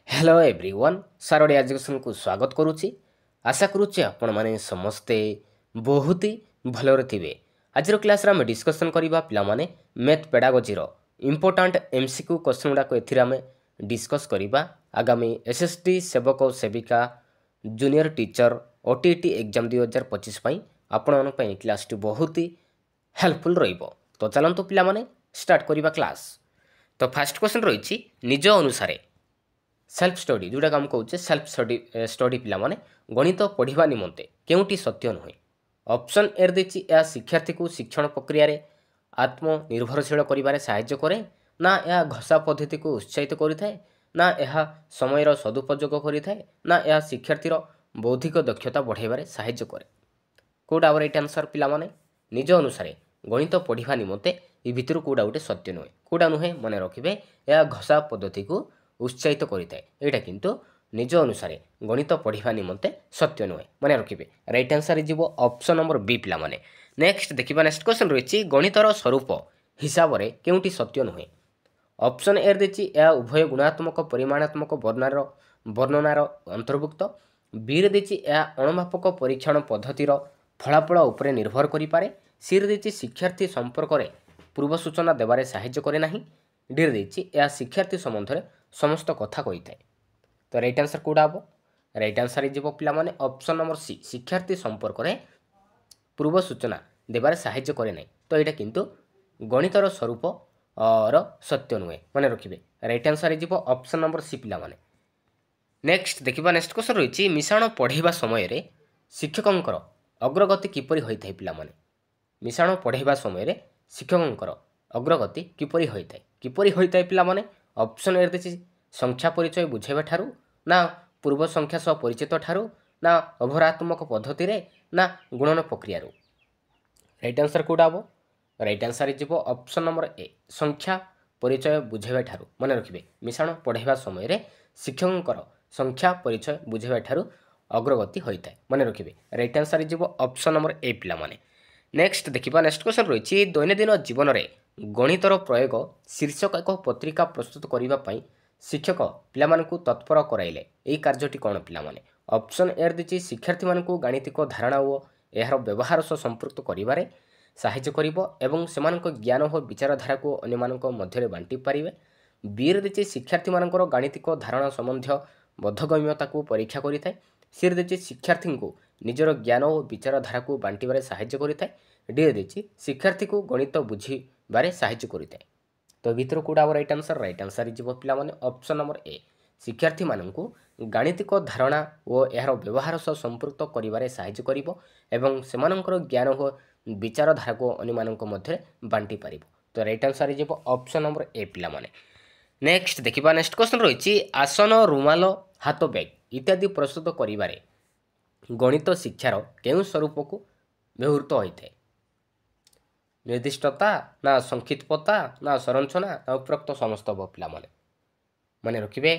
Hello everyone सार Odia education को स्वागत करुच्ची आशा करुच्ची आपण माने समस्ते बहुत ही भलरे थिबे। आज क्लास रे आम डिस्कशन करबा पिला माने मैथ पेडागोजी रो इंपोर्टेंट एमसीक्यू क्वेश्चन गुडा को एथिरा में डिस्कस करबा। आगामी एसएसटी सेवक और सेविका जूनियर टीचर ओटीटी एग्जाम 2025 पई आपण मन पई क्लास टी बहुत ही हेल्पफुल रहिबो। तो चलंतु पिला माने स्टार्ट करबा क्लास। तो फर्स्ट क्वेश्चन रहिछि निज अनुसार सेल्फ स्टडी जोटा आम कहे सेल्फ स्टडी पिला माने गणित पढ़ा निमंते केउटी सत्य नुहे। ऑप्शन ए देछि या शिक्षार्थी को शिक्षण प्रक्रिया रे आत्मनिर्भरशील करिबारे सहाय्य करे ना या घसा पद्धति को उत्साहित करिथाए ना या समयर सदुपयोग करिथाए ना या शिक्षार्थीर बौद्धिक दक्षता बढ़ाइबारे सहाय्य करे। कोडा राइट आंसर पिला माने निज अनुसार गणित पढ़ा निमंते इ भितर कोडा गोटे सत्य नुहे कोडा नुहे मने रखिबे या घसा पद्धति को उत्साहित करिथाए एटा किंतु निज अनुसार गणित पढ़ा निमंते सत्य नुहे मन रखिए। राइट आंसर जीव ऑप्शन नंबर बी पिला माने। नेक्स्ट देखिबा नेक्स्ट क्वेश्चन रही गणितर स्वरूप हिसाब रे केउटी सत्य नुहे। ऑप्शन ए देछि या उभय गुणात्मक परिमाणात्मक वर्णनार अंतर्भुक्त। बी रे देछि या अणमापक परीक्षण पद्धतिर फलाफल उपरे निर्भर करि पारे। सी रे देछि शिक्षार्थी संपर्क रे पूर्व सूचना देबारे सहाय्य करे नाही। डी रे देछि या शिक्षार्थी संबंध रे समस्त कथा कही थाए। तो राइट आंसर कोडा हम राइट आंसर जीव पिला माने ऑप्शन नंबर सी शिक्षार्थी संपर्क रे पूर्व सूचना देबारे सहाय्य करे नाही। तो यहाँ किंतु गणितर स्वरूप र सत्य नुहे मन रखिए। राइट आंसर जीव ऑप्शन नंबर सी पिला माने। नेक्स्ट देखिबा नेक्स्ट क्वेश्चन रही मिश्रण पढ़ाइबा समय रे शिक्षकंकर अग्रगति किपरि होइथाय पिला माने। मिश्रण पढ़ाइबा समय रे शिक्षकंकर अग्रगति किपरि होइथाय पिला माने। ऑप्शन ए देछि संख्या परिचय बुझाइबा ठारू ना पूर्व संख्या सह परिचित ठारू ना अभरात्मक पद्धति रे ना गुणन प्रक्रिया रू। राइट आंसर कोडा हम राइट आंसर जीव ऑप्शन नंबर ए संख्या परिचय बुझाइबा ठारू मन रखिए। मिश्रण पढ़ाइबा समय रे शिक्षकंकर संख्या परिचय बुझाइबा ठारू अग्रगति होइथाय मन रखिए। राइट आंसर जीव ऑप्शन नंबर ए पिला माने। नेक्स्ट देखिबा नेक्स्ट क्वेश्चन रही दैनंदिन जीवन में गणितर प्रयोग शीर्षक एक पत्रिका प्रस्तुत करने शिक्षक पिलामानकु तत्पर कराइले यही कार्यटी कौन पिला माने। ऑप्शन ए देछि शिक्षार्थी मानकु गाणितिक धारणा और यार व्यवहार सह संपृक्त करिबारे सहाय्य करिवो एवं सेमानक ज्ञान और विचारधारा को अन्यमानक मध्यरे बांटी पारिबे। बी रे देछि शिक्षार्थी मानकर गाणितिक धारणा संबंधी बोधगम्यता को परीक्षा करिथाय। सी रे देछि शिक्षार्थी को निजर ज्ञान और विचारधारा को बांटिबारे सहाय्य करिथाय। डी रे देछि शिक्षार्थी को गणित बुझिबारे सहाय्य करिथाय। तो भितर कोडा राइट आंसर जीव पिला माने ऑप्शन नंबर ए शिक्षार्थी मानकु गाणितिक धारणा और यार व्यवहार सह संपृक्त करिबारे सहाय्य करिवो एवं सेमानकर ज्ञान और विचारधारा को अन्यमानक मध्य बांटी पारिबो। तो राइट आंसर जीव ऑप्शन नंबर ए पिला माने। नेक्स्ट देखिबा नेक्स्ट क्वेश्चन रही आसन रुमाल हाथ बैग इत्यादि प्रस्तुत करिबारे गणित शिक्षार केउं स्वरूप को व्यवहृत होइथाय। निर्दिष्टता ना संक्षिप्तता ना संरचना ना उपरोक्त समस्त पिला माने मन रखिए।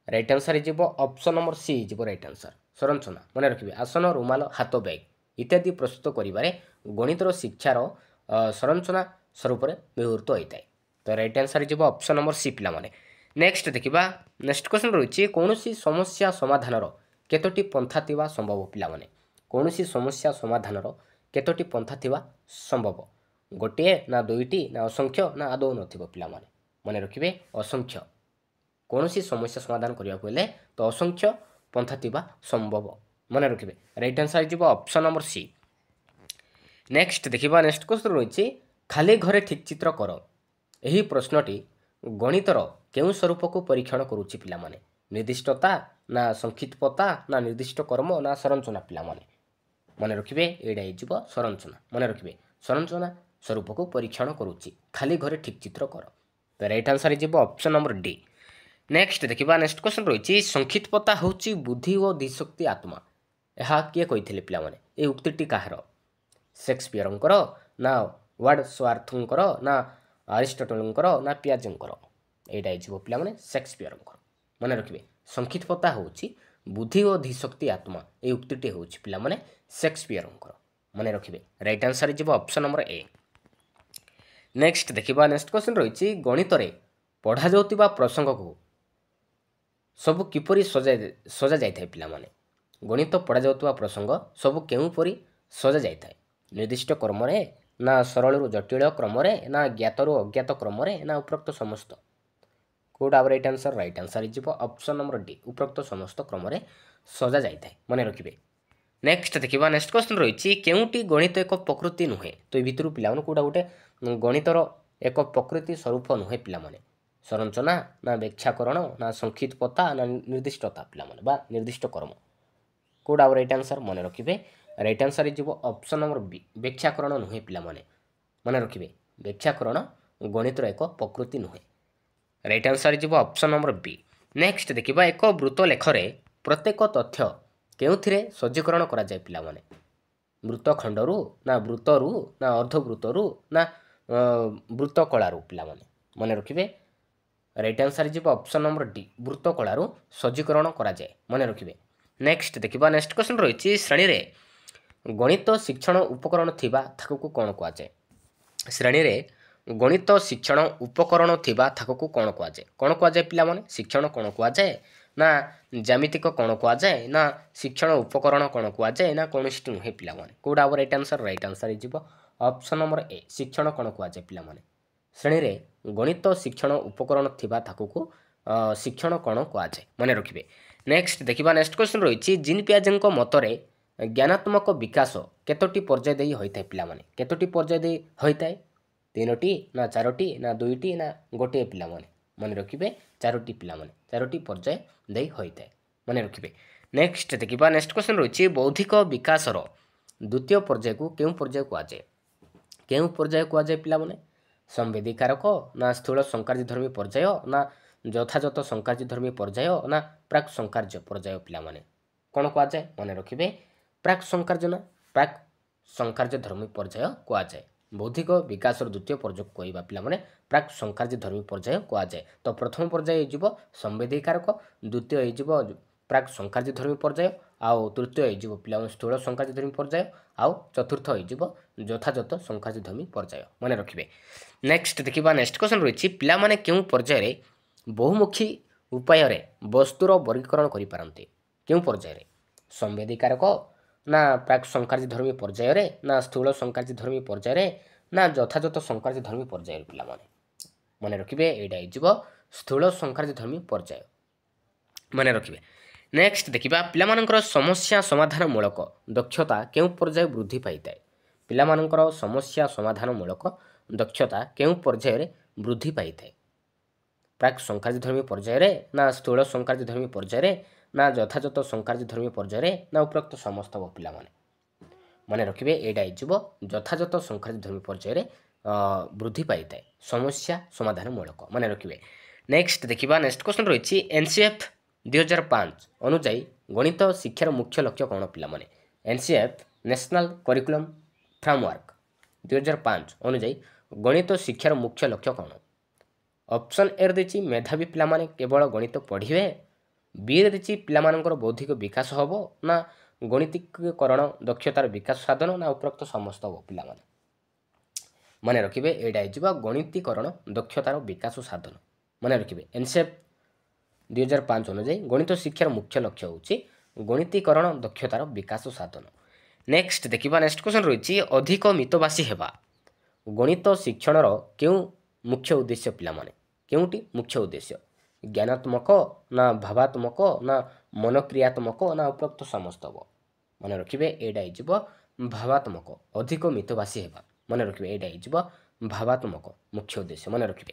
राइट आंसर जीव ऑप्शन नंबर सी जीव राइट आंसर संरचना मन रखिए। आसन रुमाल हाथ बैग इत्यादि प्रस्तुत करिबारे गणितर शिक्षार संरचना स्वरूप व्यवहृत होइथाय। तो राइट आंसर जीव ऑप्शन नंबर सी पिला माने। नेक्स्ट देखिबा नेक्स्ट क्वेश्चन रही कौनसी समस्या समाधानर केतोटी पंथा थिबा संभव पिला माने। कौनसी समस्या समाधानर केतोटी पंथा थिबा संभव गोटे ना दुईटी ना असंख्य ना आदौ नथिबो पिला माने मन रखिए। असंख्य कौन सी समस्या समाधान करने को हेले तो असंख्य पंथा थिबा संभव मन रखिए। राइट आंसर जीव ऑप्शन नंबर सी। नेक्स्ट देखिबा नेक्स्ट क्वेश्चन रही खाली घरे ठीक चित्र कर यही प्रश्नटी गणितर केउं स्वरूप को परीक्षण करूची पिला माने। निर्दिष्टता ना संक्षिप्तता ना निर्दिष्ट कर्म ना संरचना पिला माने मन रखिए। एडा जीव संरचना मन रखिए। संरचना स्वरूप को परीक्षण करूची खाली घरे ठीक चित्र कर। तो राइट आंसर जीव ऑप्शन नंबर डी। नेक्स्ट देखिबा नेक्स्ट क्वेश्चन रही संक्षिप्तता होची बुद्धि और धीशक्ति आत्मा यह किए कही पिला माने। ए उक्तिटी काହାର शेक्सपियरंकर ना वर्डस्वर्थंकर ना अरिस्टोटलंकर ना पियाजेंकर एटा जीव पिला माने शेक्सपियरंकर मन रखिए। संक्षिप्तता होची बुद्धि और धीशक्ति आत्मा ए उक्तिटी होची पिला माने शेक्सपियरंकर मन रखिए। राइट आंसर जीव ऑप्शन नंबर ए। नेक्स्ट देखिबा नेक्स्ट क्वेश्चन रही गणित रे पढ़ा जाउतिबा प्रसंग को ସବୁ କିପରି ସଜା ଯାଇଥାଏ ପିଲାମାନେ? ଗଣିତ ପଢ଼ାଯାଉଥିବା ପ୍ରସଙ୍ଗ ସବୁ କେଉଁପରି ସଜା ଯାଇଥାଏ? ନିର୍ଦ୍ଦିଷ୍ଟ କ୍ରମରେ ନା ସରଳରୁ ଜଟିଳ କ୍ରମରେ ନା ଜ୍ଞାତରୁ ଅଜ୍ଞାତ କ୍ରମରେ ନା ଉପରୋକ୍ତ ସମସ୍ତ? କୋଉଟା ଆମର ରାଇଟ୍ ଆନ୍ସର? ରାଇଟ୍ ଆନ୍ସର ହେଇଯିବ ଅପସନ୍ ନମ୍ବର ଡି, ଉପରୋକ୍ତ ସମସ୍ତ କ୍ରମରେ ସଜା ଯାଇଥାଏ। ମନେ ରଖିବେ। ନେକ୍ସଟ ଦେଖିବା, ନେକ୍ସଟ କ୍ୱେଶ୍ଚନ୍ ରହିଛି କେଉଁଟି ଗଣିତ ଏକ ପ୍ରକୃତି ନୁହେଁ? ତ ଏ ଭିତରୁ ପିଲାମାନେ କୋଉଟା ଗୋଟେ ଗଣିତର ଏକ ପ୍ରକୃତି ସ୍ୱରୂପ ନୁହେଁ ପିଲାମାନେ? ସଂରଚନା ନା ବ୍ୟାଖ୍ୟାକରଣ ନା ସଂକ୍ଷିପ୍ତତା ନା ନିର୍ଦ୍ଦିଷ୍ଟତା ପିଲାମାନେ ବା ନିର୍ଦ୍ଦିଷ୍ଟ କର୍ମ? କୋଉଟା ଆମର ରାଇଟ୍ ଆନ୍ସର? ମନେ ରଖିବେ। ରାଇଟ୍ ଆନ୍ସର ହେଇଯିବ ଅପସନ୍ ନମ୍ବର ବି, ବ୍ୟାଖ୍ୟାକରଣ ନୁହେଁ ପିଲାମାନେ। ମନେ ରଖିବେ, ବ୍ୟାଖ୍ୟାକରଣ ଗଣିତର ଏକ ପ୍ରକୃତି ନୁହେଁ। ରାଇଟ୍ ଆନ୍ସର ହେଇଯିବ ଅପସନ୍ ନମ୍ବର ବି। ନେକ୍ସଟ ଦେଖିବା, ଏକ ବୃତ୍ତ ଲେଖରେ ପ୍ରତ୍ୟେକ ତଥ୍ୟ କେଉଁଥିରେ ସଜ୍ଜୀକରଣ କରାଯାଏ ପିଲାମାନେ? ବୃତ୍ତଖଣ୍ଡରୁ ନା ବୃତ୍ତରୁ ନା ଅର୍ଦ୍ଧବୃତ୍ତରୁ ନା ବୃତ୍ତକଳାରୁ ପିଲାମାନେ? ମନେ ରଖିବେ। ରାଇଟ୍ ଆନ୍ସର ହେଇଯିବ ଅପସନ୍ ନମ୍ବର ଡି, ବୃତ୍ତକଳାରୁ ସଜ୍ଜୀକରଣ କରାଯାଏ। ମନେ ରଖିବେ। ନେକ୍ସଟ ଦେଖିବା, ନେକ୍ସଟ କ୍ୱେଶ୍ଚନ୍ ରହିଛି ଶ୍ରେଣୀରେ ଗଣିତ ଶିକ୍ଷଣ ଉପକରଣ ଥିବା ଥାକକୁ କ'ଣ କୁହାଯାଏ? ଶ୍ରେଣୀରେ ଗଣିତ ଶିକ୍ଷଣ ଉପକରଣ ଥିବା ଥାକକୁ କ'ଣ କୁହାଯାଏ? କ'ଣ କୁହାଯାଏ ପିଲାମାନେ? ଶିକ୍ଷଣ କ'ଣ କୁହାଯାଏ ନା ଜ୍ୟାମିତିକ କ'ଣ କୁହାଯାଏ ନା ଶିକ୍ଷଣ ଉପକରଣ କ'ଣ କୁହାଯାଏ ନା କୌଣସିଟି ନୁହେଁ ପିଲାମାନେ? କୋଉଟା ଆମର ରାଇଟ୍ ଆନ୍ସର? ରାଇଟ୍ ଆନ୍ସର ହେଇଯିବ ଅପସନ୍ ନମ୍ବର ଏ, ଶିକ୍ଷଣ କ'ଣ କୁହାଯାଏ ପିଲାମାନେ? ଶ୍ରେଣୀରେ ଗଣିତ ଶିକ୍ଷଣ ଉପକରଣ ଥିବା ଥାକକୁ ଶିକ୍ଷଣ କ'ଣ କୁହାଯାଏ? ମନେ ରଖିବେ। ନେକ୍ସଟ ଦେଖିବା, ନେକ୍ସଟ କ୍ୱେଶ୍ଚନ୍ ରହିଛି ଜିନ୍ ପିଆଜେଙ୍କ ମତରେ ଜ୍ଞାନାତ୍ମକ ବିକାଶ କେତୋଟି ପର୍ଯ୍ୟାୟ ଦେଇ ହୋଇଥାଏ ପିଲାମାନେ? କେତୋଟି ପର୍ଯ୍ୟାୟ ଦେଇ ହୋଇଥାଏ? 3ଟି ନା 4ଟି ନା 2ଟି ନା ଗୋଟିଏ ପିଲାମାନେ? ମନେ ରଖିବେ, 4ଟି ପିଲାମାନେ, 4ଟି ପର୍ଯ୍ୟାୟ ଦେଇ ହୋଇଥାଏ। ମନେ ରଖିବେ। ନେକ୍ସଟ ଦେଖିବା, ନେକ୍ସଟ କ୍ୱେଶ୍ଚନ୍ ରହିଛି ବୌଦ୍ଧିକ ବିକାଶର ଦ୍ୱିତୀୟ ପର୍ଯ୍ୟାୟକୁ କେଉଁ ପର୍ଯ୍ୟାୟ କୁହାଯାଏ? କେଉଁ ପର୍ଯ୍ୟାୟ କୁହାଯାଏ ପିଲାମାନେ? ସମ୍ବେଦୀକାରକ ନା ସ୍ଥୂଳ ସଂକାର୍ଯ୍ୟଧର୍ମୀ ପର୍ଯ୍ୟାୟ ନା ଯଥାଯଥ ସଂକାର୍ଯ୍ୟଧର୍ମୀ ପର୍ଯ୍ୟାୟ ନା ପ୍ରାକ୍ ସଂକାର୍ଯ୍ୟ ପର୍ଯ୍ୟାୟ ପିଲାମାନେ? କ'ଣ କୁହାଯାଏ? ମନେ ରଖିବେ, ପ୍ରାକ୍ ସଂକାର୍ଯ୍ୟ ନା ପ୍ରାକ୍ ସଂକାର୍ଯ୍ୟଧର୍ମୀ ପର୍ଯ୍ୟାୟ କୁହାଯାଏ। ବୌଦ୍ଧିକ ବିକାଶର ଦ୍ୱିତୀୟ ପର୍ଯ୍ୟାୟକୁ କହିବା ପିଲାମାନେ ପ୍ରାକ୍ ସଂକାର୍ଯ୍ୟଧର୍ମୀ ପର୍ଯ୍ୟାୟ କୁହାଯାଏ। ତ ପ୍ରଥମ ପର୍ଯ୍ୟାୟ ହେଇଯିବ ସମ୍ବେଦୀକାରକ, ଦ୍ୱିତୀୟ ହେଇଯିବ ପ୍ରାକ୍ ସଂକାର୍ଯ୍ୟଧର୍ମୀ ପର୍ଯ୍ୟାୟ, ଆଉ ତୃତୀୟ ହେଇଯିବ ପିଲାମାନେ ସ୍ଥୂଳ ସଂକାର୍ଯ୍ୟଧର୍ମୀ ପର୍ଯ୍ୟାୟ, ଆଉ ଚତୁର୍ଥ ହେଇଯିବ ଯଥାଯଥ ସଂକାର୍ଯ୍ୟଧର୍ମୀ ପର୍ଯ୍ୟାୟ। ମନେ ରଖିବେ। ନେକ୍ସଟ ଦେଖିବା, ନେକ୍ସଟ କ୍ୱେଶ୍ଚନ୍ ରହିଛି ପିଲାମାନେ କେଉଁ ପର୍ଯ୍ୟାୟରେ ବହୁମୁଖୀ ଉପାୟରେ ବସ୍ତୁର ବର୍ଗୀକରଣ କରିପାରନ୍ତି? କେଉଁ ପର୍ଯ୍ୟାୟରେ? ସମ୍ବେଦୀକାରକ ନା ପ୍ରାକ୍ ସଂକାର୍ଯ୍ୟଧର୍ମୀ ପର୍ଯ୍ୟାୟରେ ନା ସ୍ଥୂଳ ସଂକାର୍ଯ୍ୟଧର୍ମୀ ପର୍ଯ୍ୟାୟରେ ନା ଯଥାଯଥ ସଂକାର୍ଯ୍ୟଧର୍ମୀ ପର୍ଯ୍ୟାୟରେ ପିଲାମାନେ? ମନେ ରଖିବେ, ଏଇଟା ହେଇଯିବ ସ୍ଥୂଳ ସଂକାର୍ଯ୍ୟଧର୍ମୀ ପର୍ଯ୍ୟାୟ। ମନେ ରଖିବେ। ନେକ୍ସଟ ଦେଖିବା, ପିଲାମାନଙ୍କର ସମସ୍ୟା ସମାଧାନ ମୂଳକ ଦକ୍ଷତା କେଉଁ ପର୍ଯ୍ୟାୟ ବୃଦ୍ଧି ପାଇଥାଏ? ପିଲାମାନଙ୍କର ସମସ୍ୟା ସମାଧାନ ମୂଳକ ଦକ୍ଷତା କେଉଁ ପର୍ଯ୍ୟାୟରେ ବୃଦ୍ଧି ପାଇଥାଏ? ପ୍ରାକ୍ ସଂକାର୍ଯ୍ୟଧର୍ମୀ ପର୍ଯ୍ୟାୟରେ ନା ସ୍ଥୂଳ ସଂକାର୍ଯ୍ୟଧର୍ମୀ ପର୍ଯ୍ୟାୟରେ ନା ଯଥାଯଥ ସଂକାର୍ଯ୍ୟଧର୍ମୀ ପର୍ଯ୍ୟାୟରେ ନା ଉପରୋକ୍ତ ସମସ୍ତ ପିଲାମାନେ? ମନେ ରଖିବେ, ଏଇଟା ହେଇଯିବ ଯଥାଯଥ ସଂକାର୍ଯ୍ୟଧର୍ମୀ ପର୍ଯ୍ୟାୟରେ ବୃଦ୍ଧି ପାଇଥାଏ ସମସ୍ୟା ସମାଧାନ ମୂଳକ। ମନେ ରଖିବେ। ନେକ୍ସଟ ଦେଖିବା, ନେକ୍ସଟ କ୍ୱେଶ୍ଚନ୍ ରହିଛି NCF 2005 ଅନୁଯାୟୀ ଗଣିତ ଶିକ୍ଷାର ମୁଖ୍ୟ ଲକ୍ଷ୍ୟ କ'ଣ ପିଲାମାନେ? NCF ନ୍ୟାସନାଲ କରିକୁଲମ ଫ୍ରେମୱାର୍କ 2005 ଅନୁଯାୟୀ ଗଣିତ ଶିକ୍ଷାର ମୁଖ୍ୟ ଲକ୍ଷ୍ୟ କ'ଣ? ଅପସନ୍ ଏ ଦେଇଛି ମେଧାବୀ ପିଲାମାନେ କେବଳ ଗଣିତ ପଢ଼ିବେ, ବିରେ ଦେଇଛି ପିଲାମାନଙ୍କର ବୌଦ୍ଧିକ ବିକାଶ ହେବ ନା ଗଣିତିକରଣ ଦକ୍ଷତାର ବିକାଶ ସାଧନ ନା ଉପରୋକ୍ତ ସମସ୍ତ ହେବ ପିଲାମାନେ? ମନେ ରଖିବେ, ଏଇଟା ହେଇଯିବ ଗଣିତିକରଣ ଦକ୍ଷତାର ବିକାଶ ସାଧନ। ମନେ ରଖିବେ, NCF 2005 ଅନୁଯାୟୀ ଗଣିତ ଶିକ୍ଷାର ମୁଖ୍ୟ ଲକ୍ଷ୍ୟ ହେଉଛି ଗଣିତିକରଣ ଦକ୍ଷତାର ବିକାଶ ସାଧନ। ନେକ୍ସଟ ଦେଖିବା, ନେକ୍ସଟ କ୍ୱେଶ୍ଚନ୍ ରହିଛି ଅଧିକ ମିତଭାଷୀ ହେବା ଗଣିତ ଶିକ୍ଷଣର କେଉଁ ମୁଖ୍ୟ ଉଦ୍ଦେଶ୍ୟ ପିଲାମାନେ? କେଉଁଟି ମୁଖ୍ୟ ଉଦ୍ଦେଶ୍ୟ? ଜ୍ଞାନାତ୍ମକ ନା ଭାବାତ୍ମକ ନା ମନକ୍ରିୟାତ୍ମକ ନା ଉପରୋକ୍ତ ସମସ୍ତ ହେବ? ମନେ ରଖିବେ, ଏଇଟା ହେଇଯିବ ଭାବାତ୍ମକ, ଅଧିକ ମିତଭାଷୀ ହେବା। ମନେ ରଖିବେ, ଏଇଟା ହେଇଯିବ ଭାବାତ୍ମକ ମୁଖ୍ୟ ଉଦ୍ଦେଶ୍ୟ। ମନେ ରଖିବେ।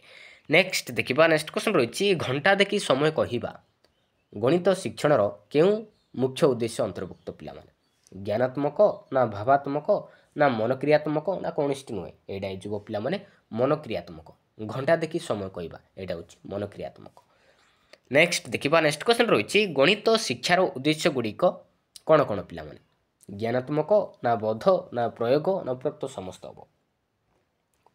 ନେକ୍ସଟ ଦେଖିବା, ନେକ୍ସଟ କ୍ୱେଶ୍ଚନ୍ ରହିଛି ଘଣ୍ଟା ଦେଖି ସମୟ କହିବା ଗଣିତ ଶିକ୍ଷଣର କେଉଁ ମୁଖ୍ୟ ଉଦ୍ଦେଶ୍ୟ ଅନ୍ତର୍ଭୁକ୍ତ ପିଲାମାନେ? ଜ୍ଞାନାତ୍ମକ ନା ଭାବାତ୍ମକ ନା ମନକ୍ରିୟାତ୍ମକ ନା କୌଣସିଟି ନୁହେଁ? ଏଇଟା ହେଇଯିବ ପିଲାମାନେ ମନକ୍ରିୟାତ୍ମକ। ଘଣ୍ଟା ଦେଖି ସମୟ କହିବା ଏଇଟା ହେଉଛି ମନକ୍ରିୟାତ୍ମକ। ନେକ୍ସଟ ଦେଖିବା, ନେକ୍ସଟ କ୍ୱେଶ୍ଚନ୍ ରହିଛି ଗଣିତ ଶିକ୍ଷାର ଉଦ୍ଦେଶ୍ୟ ଗୁଡ଼ିକ କ'ଣ କ'ଣ ପିଲାମାନେ? ଜ୍ଞାନାତ୍ମକ ନା ବୋଧ ନା ପ୍ରୟୋଗ ନା ଉପରୋକ୍ତ ସମସ୍ତ ହେବ?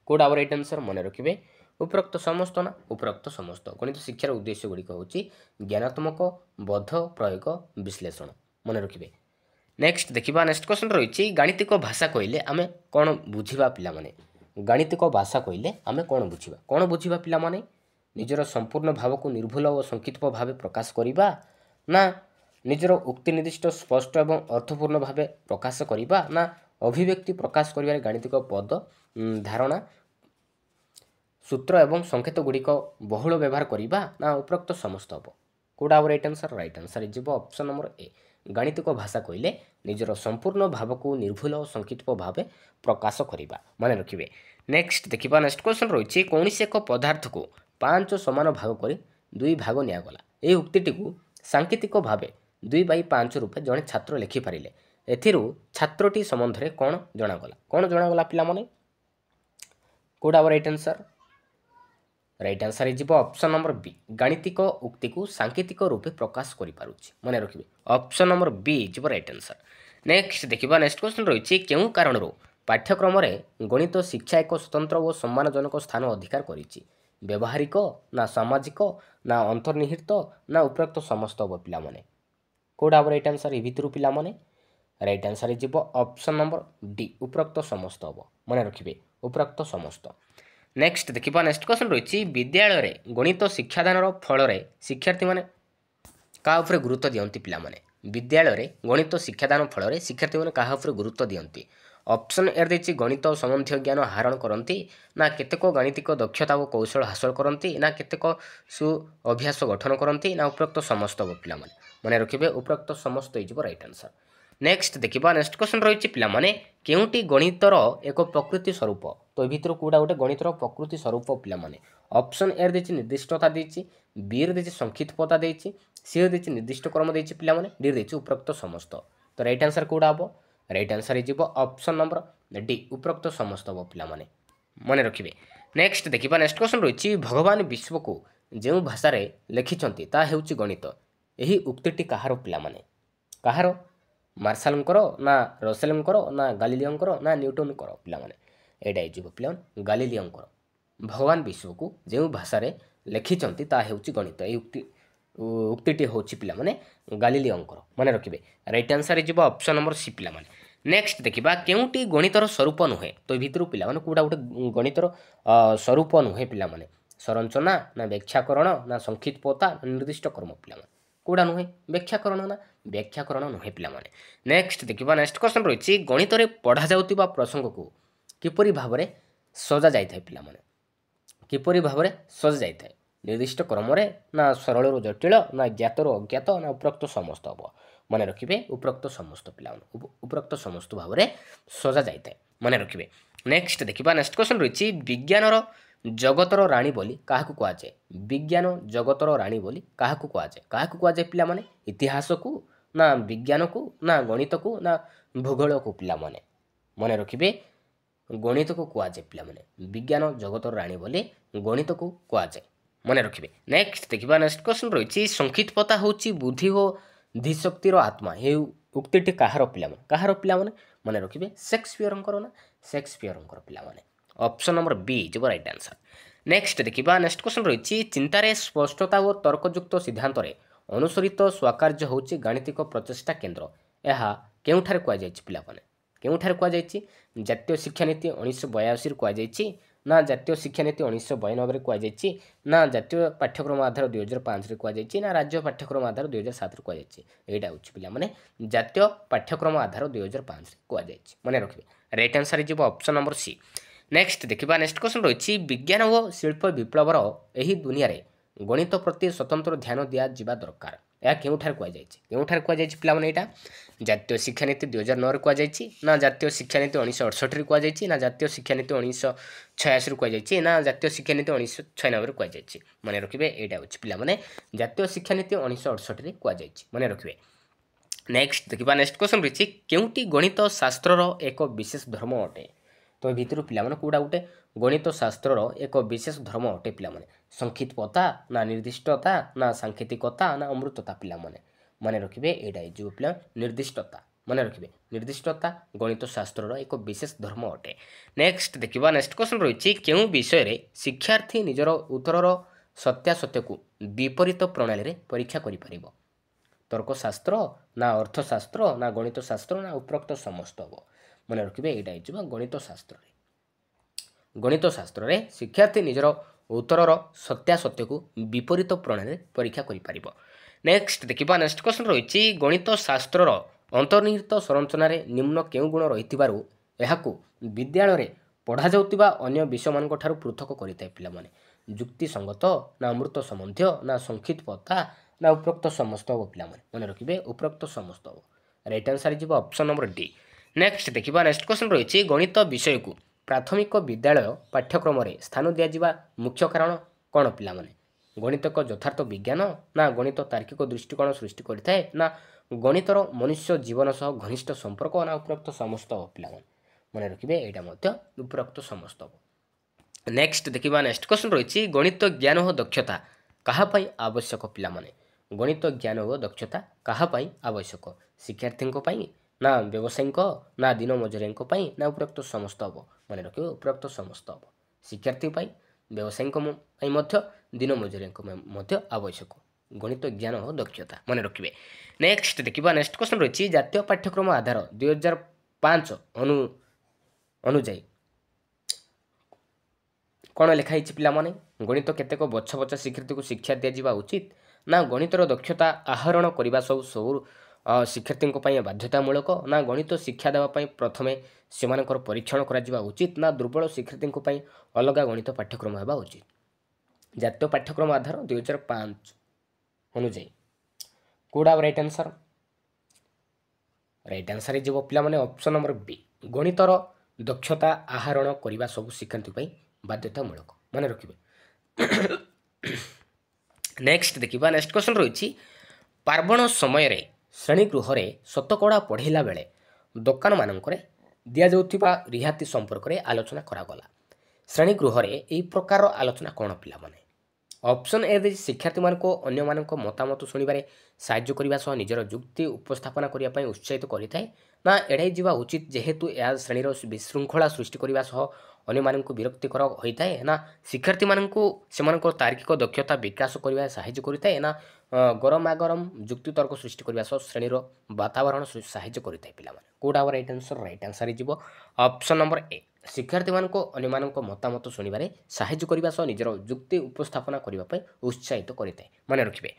କୋଉଟା ଆମର ରାଇଟ୍ ଆନ୍ସର? ମନେ ରଖିବେ, ଉପରୋକ୍ତ ସମସ୍ତ ନା ଉପରୋକ୍ତ ସମସ୍ତ। ଗଣିତ ଶିକ୍ଷାର ଉଦ୍ଦେଶ୍ୟ ଗୁଡ଼ିକ ହେଉଛି ଜ୍ଞାନାତ୍ମକ, ବୋଧ, ପ୍ରୟୋଗ, ବିଶ୍ଳେଷଣ। ମନେ ରଖିବେ। ନେକ୍ସଟ ଦେଖିବା, ନେକ୍ସଟ କ୍ୱେଶ୍ଚନ୍ ରହିଛି ଗାଣିତିକ ଭାଷା କହିଲେ ଆମେ କ'ଣ ବୁଝିବା ପିଲାମାନେ? ଗାଣିତିକ ଭାଷା କହିଲେ ଆମେ କ'ଣ ବୁଝିବା? କ'ଣ ବୁଝିବା ପିଲାମାନେ? ନିଜର ସମ୍ପୂର୍ଣ୍ଣ ଭାବକୁ ନିର୍ଭୁଲ ଓ ସଂକ୍ଷିପ୍ତ ଭାବେ ପ୍ରକାଶ କରିବା ନା ନିଜର ଉକ୍ତି ନିର୍ଦ୍ଦିଷ୍ଟ ସ୍ପଷ୍ଟ ଏବଂ ଅର୍ଥପୂର୍ଣ୍ଣ ଭାବେ ପ୍ରକାଶ କରିବା ନା ଅଭିବ୍ୟକ୍ତି ପ୍ରକାଶ କରିବାରେ ଗାଣିତିକ ପଦ ଧାରଣା ସୂତ୍ର ଏବଂ ସଂକେତ ଗୁଡ଼ିକ ବହୁଳ ବ୍ୟବହାର କରିବା ନା ଉପରୋକ୍ତ ସମସ୍ତ ହେବ। କେଉଁଟା ହେବ ରାଇଟ୍ ଆନ୍ସର୍? ରାଇଟ୍ ଆନ୍ସର୍ ହେଇଯିବ ଅପସନ୍ ନମ୍ବର ଏ। ଗାଣିତିକ ଭାଷା କହିଲେ ନିଜର ସମ୍ପୂର୍ଣ୍ଣ ଭାବକୁ ନିର୍ଭୁଲ ଓ ସଂକ୍ଷିପ୍ତ ଭାବେ ପ୍ରକାଶ କରିବା। ମନେ ରଖିବେ। ନେକ୍ସଟ ଦେଖିବା ନେକ୍ସଟ କ୍ୱେଶ୍ଚନ୍ ରହିଛି କୌଣସି ଏକ ପଦାର୍ଥକୁ 5 ସମାନ ଭାଗ କରି 2 ଭାଗ ନିଆଗଲା। ଏହି ଉକ୍ତିଟିକୁ ସାଙ୍କେତିକ ଭାବେ 2/5 ରୂପେ ଜଣେ ଛାତ୍ର ଲେଖିପାରିଲେ। ଏଥିରୁ ଛାତ୍ରଟି ସମ୍ବନ୍ଧରେ କ'ଣ ଜଣାଗଲା? କ'ଣ ଜଣାଗଲା ପିଲାମାନେ? କେଉଁଟା ହେବ ରାଇଟ୍ ଆନ୍ସର୍? ରାଇଟ୍ ଆନ୍ସର୍ ହେଇଯିବ ଅପସନ୍ ନମ୍ବର ବି। ଗାଣିତିକ ଉକ୍ତିକୁ ସାଙ୍କେତିକ ରୂପେ ପ୍ରକାଶ କରିପାରୁଛି। ମନେ ରଖିବେ ଅପସନ୍ ନମ୍ବର ବି ହେଇଯିବ ରାଇଟ୍ ଆନ୍ସର୍। ନେକ୍ସଟ ଦେଖିବା ନେକ୍ସଟ କ୍ୱେଶ୍ଚନ୍ ରହିଛି କେଉଁ କାରଣରୁ ପାଠ୍ୟକ୍ରମରେ ଗଣିତ ଶିକ୍ଷା ଏକ ସ୍ୱତନ୍ତ୍ର ଓ ସମ୍ମାନଜନକ ସ୍ଥାନ ଅଧିକାର କରିଛି? ବ୍ୟବହାରିକ ନା ସାମାଜିକ ନା ଅନ୍ତର୍ନିହିତ ନା ଉପରୋକ୍ତ ସମସ୍ତ ହେବ ପିଲାମାନେ? କେଉଁଟା ହେବ ରାଇଟ୍ ଆନ୍ସର୍? ଏ ଭିତରୁ ପିଲାମାନେ ରାଇଟ୍ ଆନ୍ସର୍ ହେଇଯିବ ଅପସନ୍ ନମ୍ବର ଡି ଉପରୋକ୍ତ ସମସ୍ତ ହେବ। ମନେ ରଖିବେ ଉପରୋକ୍ତ ସମସ୍ତ। ନେକ୍ସଟ ଦେଖିବା ନେକ୍ସଟ କ୍ୱେଶ୍ଚନ୍ ରହିଛି ବିଦ୍ୟାଳୟରେ ଗଣିତ ଶିକ୍ଷାଦାନର ଫଳରେ ଶିକ୍ଷାର୍ଥୀମାନେ କାହା ଉପରେ ଗୁରୁତ୍ୱ ଦିଅନ୍ତି ପିଲାମାନେ? ବିଦ୍ୟାଳୟରେ ଗଣିତ ଶିକ୍ଷାଦାନ ଫଳରେ ଶିକ୍ଷାର୍ଥୀମାନେ କାହା ଉପରେ ଗୁରୁତ୍ୱ ଦିଅନ୍ତି? ଅପସନ୍ ଏ ଦେଇଛି ଗଣିତ ସମ୍ବନ୍ଧୀୟ ଜ୍ଞାନ ଆହରଣ କରନ୍ତି ନା କେତେକ ଗାଣିତିକ ଦକ୍ଷତା ଓ କୌଶଳ ହାସଲ କରନ୍ତି ନା କେତେକ ସୁ ଅଭ୍ୟାସ ଗଠନ କରନ୍ତି ନା ଉପରୋକ୍ତ ସମସ୍ତ ହେବ ପିଲାମାନେ? ମନେ ରଖିବେ ଉପରୋକ୍ତ ସମସ୍ତ ହେଇଯିବ ରାଇଟ୍ ଆନ୍ସର୍। ନେକ୍ସଟ ଦେଖିବା ନେକ୍ସଟ କ୍ୱେଶ୍ଚନ୍ ରହିଛି ପିଲାମାନେ କେଉଁଟି ଗଣିତର ଏକ ପ୍ରକୃତି ସ୍ୱରୂପ? ତ ଏ ଭିତରୁ କେଉଁଟା ଗୋଟେ ଗଣିତର ପ୍ରକୃତି ସ୍ୱରୂପ ପିଲାମାନେ? ଅପସନ୍ ଏ ଦେଇଛି ନିର୍ଦ୍ଦିଷ୍ଟତା ଦେଇଛି, ବିରେ ଦେଇଛି ସଂକ୍ଷିପ୍ତତା ଦେଇଛି, ସିରେ ଦେଇଛି ନିର୍ଦ୍ଦିଷ୍ଟ କ୍ରମ ଦେଇଛି ପିଲାମାନେ, ଡି ଦେଇଛି ଉପରୋକ୍ତ ସମସ୍ତ। ତ ରାଇଟ୍ ଆନ୍ସର୍ କେଉଁଟା ହେବ? ରାଇଟ୍ ଆନ୍ସର୍ ହେଇଯିବ ଅପସନ୍ ନମ୍ବର ଡି ଉପରୋକ୍ତ ସମସ୍ତ ହେବ ପିଲାମାନେ। ମନେ ରଖିବେ। ନେକ୍ସଟ ଦେଖିବା ନେକ୍ସଟ କ୍ୱେଶ୍ଚନ୍ ରହିଛି ଭଗବାନ ବିଶ୍ୱକୁ ଯେଉଁ ଭାଷାରେ ଲେଖିଛନ୍ତି ତାହା ହେଉଛି ଗଣିତ। ଏହି ଉକ୍ତିଟି କାହାର ପିଲାମାନେ? କାହାର? ମାର୍ଶାଲଙ୍କର ନା ରସେଲଙ୍କର ନା ଗାଲିଲିଓଙ୍କର ନା ନ୍ୟୁଟନଙ୍କର ପିଲାମାନେ? ଏଇଟା ହେଇଯିବ ପିଲାମାନେ ଗାଲିଲିଓଙ୍କର। ଭଗବାନ ବିଶ୍ୱକୁ ଯେଉଁ ଭାଷାରେ ଲେଖିଛନ୍ତି ତାହା ହେଉଛି ଗଣିତ। ଏହି ଉକ୍ତିଟି ହେଉଛି ପିଲାମାନେ ଗାଲିଲିଓଙ୍କର। ମନେ ରଖିବେ ରାଇଟ୍ ଆନ୍ସର୍ ହେଇଯିବ ଅପସନ୍ ନମ୍ବର ସି ପିଲାମାନେ। ନେକ୍ସଟ ଦେଖିବା କେଉଁଟି ଗଣିତର ସ୍ୱରୂପ ନୁହେଁ? ତ ଏ ଭିତରୁ ପିଲାମାନେ କେଉଁଟା ଗୋଟେ ଗଣିତର ସ୍ୱରୂପ ନୁହେଁ ପିଲାମାନେ? ସଂରଚନା ନା ବ୍ୟାଖ୍ୟାକରଣ ନା ସଂକ୍ଷିପ୍ତତା ନା ନିର୍ଦ୍ଦିଷ୍ଟ କର୍ମ ପିଲାମାନେ? କେଉଁଟା ନୁହେଁ? ବ୍ୟାଖ୍ୟାକରଣ ନା ବ୍ୟାଖ୍ୟାକରଣ ନୁହେଁ ପିଲାମାନେ। ନେକ୍ସଟ ଦେଖିବା ନେକ୍ସଟ କ୍ୱେଶ୍ଚନ୍ ରହିଛି ଗଣିତରେ ପଢ଼ାଯାଉଥିବା ପ୍ରସଙ୍ଗକୁ କିପରି ଭାବରେ ସଜା ଯାଇଥାଏ ପିଲାମାନେ? କିପରି ଭାବରେ ସଜା ଯାଇଥାଏ? ନିର୍ଦ୍ଦିଷ୍ଟ କ୍ରମରେ ନା ସରଳରୁ ଜଟିଳ ନା ଜ୍ଞାତରୁ ଅଜ୍ଞାତ ନା ଉପରୋକ୍ତ ସମସ୍ତ ହେବ? ମନେ ରଖିବେ ଉପରୋକ୍ତ ସମସ୍ତ ପିଲାମାନେ ଉପରୋକ୍ତ ସମସ୍ତ ଭାବରେ ସଜା ଯାଇଥାଏ। ମନେ ରଖିବେ। ନେକ୍ସଟ ଦେଖିବା ନେକ୍ସଟ କ୍ୱେଶ୍ଚନ୍ ରହିଛି ବିଜ୍ଞାନର ଜଗତର ରାଣୀ ବୋଲି କାହାକୁ କୁହାଯାଏ? ବିଜ୍ଞାନ ଜଗତର ରାଣୀ ବୋଲି କାହାକୁ କୁହାଯାଏ? କାହାକୁ କୁହାଯାଏ ପିଲାମାନେ? ଇତିହାସକୁ ନା ବିଜ୍ଞାନକୁ ନା ଗଣିତକୁ ନା ଭୂଗୋଳକୁ ପିଲାମାନେ? ମନେ ରଖିବେ ଗଣିତକୁ କୁହାଯାଏ ପିଲାମାନେ। ବିଜ୍ଞାନ ଜଗତର ରାଣୀ ବୋଲି ଗଣିତକୁ କୁହାଯାଏ। ମନେ ରଖିବେ। ନେକ୍ସଟ ଦେଖିବା ନେକ୍ସଟ କ୍ୱେଶ୍ଚନ୍ ରହିଛି ସଂକ୍ଷିପ୍ତତା ହେଉଛି ବୁଦ୍ଧି ଓ ଧୀଶକ୍ତିର ଆତ୍ମା। ଏହି ଉକ୍ତିଟି କାହାର ପିଲାମାନେ? କାହାର ପିଲାମାନେ? ମନେ ରଖିବେ ସେକ୍ସପିୟରଙ୍କର ନା ସେକ୍ସପିୟରଙ୍କର ପିଲାମାନେ। ଅପସନ୍ ନମ୍ବର ବି ଯିବ ରାଇଟ୍ ଆନ୍ସର୍। ନେକ୍ସଟ ଦେଖିବା ନେକ୍ସଟ କ୍ୱେଶ୍ଚନ୍ ରହିଛି ଚିନ୍ତାରେ ସ୍ପଷ୍ଟତା ଓ ତର୍କଯୁକ୍ତ ସିଦ୍ଧାନ୍ତରେ ଅନୁସରିତ ସ୍ୱକାର୍ଯ୍ୟ ହେଉଛି ଗାଣିତିକ ପ୍ରଚେଷ୍ଟା କେନ୍ଦ୍ର। ଏହା କେଉଁଠାରେ କୁହାଯାଇଛି ପିଲାମାନେ? କେଉଁଠାରେ କୁହାଯାଇଛି? ଜାତୀୟ ଶିକ୍ଷାନୀତି 1982ରେ କୁହାଯାଇଛି ନା ଜାତୀୟ ଶିକ୍ଷାନୀତି 1992ରେ କୁହାଯାଇଛି ନା ଜାତୀୟ ପାଠ୍ୟକ୍ରମ ଆଧାର 2005ରେ କୁହାଯାଇଛି ନା ରାଜ୍ୟ ପାଠ୍ୟକ୍ରମ ଆଧାର 2007ରେ କୁହାଯାଇଛି? ଏଇଟା ହେଉଛି ପିଲାମାନେ ଜାତୀୟ ପାଠ୍ୟକ୍ରମ ଆଧାର 2005ରେ କୁହାଯାଇଛି। ମନେ ରଖିବେ ରାଇଟ୍ ଆନ୍ସର୍ ହେଇଯିବ ଅପସନ୍ ନମ୍ବର ସି। ନେକ୍ସଟ ଦେଖିବା ନେକ୍ସଟ କ୍ୱେଶ୍ଚନ୍ ରହିଛି ବିଜ୍ଞାନ ଓ ଶିଳ୍ପ ବିପ୍ଳବର ଏହି ଦୁନିଆରେ ଗଣିତ ପ୍ରତି ସ୍ୱତନ୍ତ୍ର ଧ୍ୟାନ ଦିଆଯିବା ଦରକାର। ଏହା କେଉଁଠାରେ କୁହାଯାଇଛି? କେଉଁଠାରେ କୁହାଯାଇଛି ପିଲାମାନେ? ଏଇଟା ଜାତୀୟ ଶିକ୍ଷାନୀତି 2009ରେ କୁହାଯାଇଛି ନା ଜାତୀୟ ଶିକ୍ଷାନୀତି 1968ରେ କୁହାଯାଇଛି ନା ଜାତୀୟ ଶିକ୍ଷାନୀତି 1986ରେ କୁହାଯାଇଛି ନା ଜାତୀୟ ଶିକ୍ଷାନୀତି 1996ରେ କୁହାଯାଇଛି? ମନେ ରଖିବେ ଏଇଟା ହେଉଛି ପିଲାମାନେ ଜାତୀୟ ଶିକ୍ଷାନୀତି 1968ରେ କୁହାଯାଇଛି। ମନେ ରଖିବେ। ନେକ୍ସଟ ଦେଖିବା ନେକ୍ସଟ କ୍ୱେଶ୍ଚନ୍ ରହିଛି କେଉଁଟି ଗଣିତ ଶାସ୍ତ୍ରର ଏକ ବିଶେଷ ଧର୍ମ ଅଟେ? ତ ଏ ଭିତରୁ ପିଲାମାନେ କେଉଁଟା ଗୋଟେ ଗଣିତ ଶାସ୍ତ୍ରର ଏକ ବିଶେଷ ଧର୍ମ ଅଟେ ପିଲାମାନେ? ସଂକ୍ଷିପ୍ତତା ନା ନିର୍ଦ୍ଦିଷ୍ଟତା ନା ସାଙ୍କେତିକତା ନା ଅମୃତତା ପିଲାମାନେ? ମନେ ରଖିବେ ଏଇଟା ହେଇଯିବ ପିଲା ନିର୍ଦ୍ଦିଷ୍ଟତା। ମନେ ରଖିବେ ନିର୍ଦ୍ଦିଷ୍ଟତା ଗଣିତ ଶାସ୍ତ୍ରର ଏକ ବିଶେଷ ଧର୍ମ ଅଟେ। ନେକ୍ସଟ ଦେଖିବା ନେକ୍ସଟ କ୍ୱେଶ୍ଚନ୍ ରହିଛି କେଉଁ ବିଷୟରେ ଶିକ୍ଷାର୍ଥୀ ନିଜର ଉତ୍ତରର ସତ୍ୟାସତ୍ୟକୁ ବିପରୀତ ପ୍ରଣାଳୀରେ ପରୀକ୍ଷା କରିପାରିବ? ତର୍କଶାସ୍ତ୍ର ନା ଅର୍ଥଶାସ୍ତ୍ର ନା ଗଣିତ ଶାସ୍ତ୍ର ନା ଉପରୋକ୍ତ ସମସ୍ତ ହେବ? ମନେ ରଖିବେ ଏଇଟା ହେଇଯିବ ଗଣିତ ଶାସ୍ତ୍ରରେ। ଗଣିତ ଶାସ୍ତ୍ରରେ ଶିକ୍ଷାର୍ଥୀ ନିଜର उत्तर सत्यासत्य को विपरीत प्रणाली परीक्षा कर। नेक्स्ट देखा नेक्स्ट क्वेश्चन रही गणित शास्त्र अंतर्निहित संरचना निम्न केउं गुण रही विद्यालय में पढ़ा जाउतिबा अन्य विषय मान पृथक करते पिलाने जुक्ति संगत ना अमृत संबंधी ना संक्षिप्तता ना उपरोक्त समस्त हम पिला मन रखिए उपरोक्त समस्त हम राइट आंसर जी ऑप्शन नंबर डी। नेक्स्ट देखा नेक्स्ट क्वेश्चन रही गणित विषय को प्राथमिक विद्यालय पाठ्यक्रम में स्थान दिज्वा मुख्य कारण कौन पिलाने गणित एक यथार्थ विज्ञान ना गणित तार्किक दृष्टिकोण सृष्टि करता ना गणितर मनुष्य जीवन सह घनिष्ठ संपर्क ना उपरोक्त समस्त पिला मन रखिए यहाँ उपरोक्त समस्त हम। नेक्स्ट देखा नेक्स्ट क्वेश्चन रही गणित ज्ञान और दक्षता कहाँपाई आवश्यक पिलाने गणित ज्ञान और दक्षता कहाँपाई आवश्यक शिक्षार्थी ना व्यवसायिक ना दिन मजुरी ना उपरोक्त समस्त हम मन रखिए उपरोक्त समस्त हम शिक्षार्थी व्यवसायिक दिन मजुरी आवश्यक गणित ज्ञान और दक्षता मन रखिए। नेक्स्ट देखा नेक्स्ट क्वेश्चन रही जातीय पाठ्यक्रम आधार 2005 अनुजाई कौन लिखाई पिलाने गणित केतेक बछ बछ शिक्षार्थी को शिक्षा दिज्वा उचित ना गणितर दक्षता आहरण करने सब शिक्षार्थी बाध्यतामूलक ना गणित शिक्षा देवाई प्रथमे से परीक्षण करा उचित ना दुर्बल शिक्षार्थी अलग गणित पाठ्यक्रम होगा उचित जातीय पाठ्यक्रम आधार 2005 अनुजाई कौड़ा राइट आंसर जीव पिलाने ऑप्शन नंबर बी गणितर दक्षता आहरण करने सब शिक्षार्थी बाध्यतामूलक मन रखिए। नेक्स्ट देखा नेक्स्ट क्वेश्चन रही पार्वण समय रे श्रेणीगृह में शतकड़ा पढ़ेला बेले दुकान मानक दि जाउथिबा रिहाती संपर्क में आलोचना करागला श्रेणीगृह में यही प्रकार आलोचना कौन पिलाने ऑप्शन ए शिक्षार्थी अन्य मतामत शुणवे साहाय्य करने सह निजर जुक्ति उपस्थापना करने उत्साहित करें ना एड़ाई जावा उचित जेहेतु यह श्रेणीर विशृंखला सृष्टि करने सह अन्य मानक विरक्तिकर होता है ना शिक्षार्थी से तार्किक दक्षता विकास करने साहाय्य करता है ना गरमागरम जुक्ति तर्क सृष्टि करने सह श्रेणीर वातावरण साहाय्य करता है पिलाने कौटा राइट आंसर जीव ऑप्शन नंबर ए शिक्षार्थी अन्य मतामत शुणवे साहाय्य करने सह निजर जुक्ति उपस्थापना करने उत्साहित करता है मन रखिए।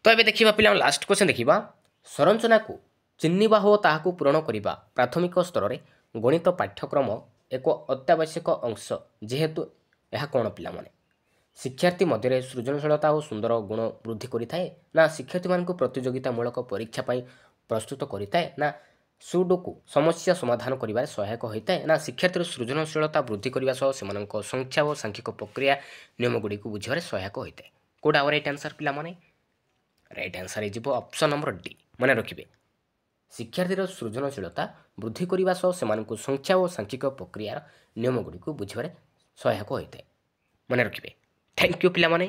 तो ये देखा पिला लास्ट क्वेश्चन देखा संरचना को चिन्हवा हो ताकू पूरण करने प्राथमिक स्तर में गणित पाठ्यक्रम एक अत्यावश्यक अंश जेहेतु यह कौन पिलाने शिक्षार्थी मध्य सृजनशीलता और सुंदर गुण वृद्धि करें ना शिक्षार्थी प्रतियोगितामूलक परीक्षा प्रस्तुत करें ना सुडोकु समस्या समाधान कर सहायक होता है ना शिक्षार्थी सृजनशीलता वृद्धि करने सह संख्या और सांख्यिक प्रक्रिया नियम गुड़ी को बुझे सहायक होता है कौटा राइट आंसर पिलाने राइट आंसर हो ऑप्शन नंबर डी मन रखिए शिक्षार्थी सृजनशीलता वृद्धि करने सह संख्या और सांख्यिक प्रक्रियार नियम गुड़ी को बुझे सहायक होता है मन रखिए। थैंक यू पिलाने।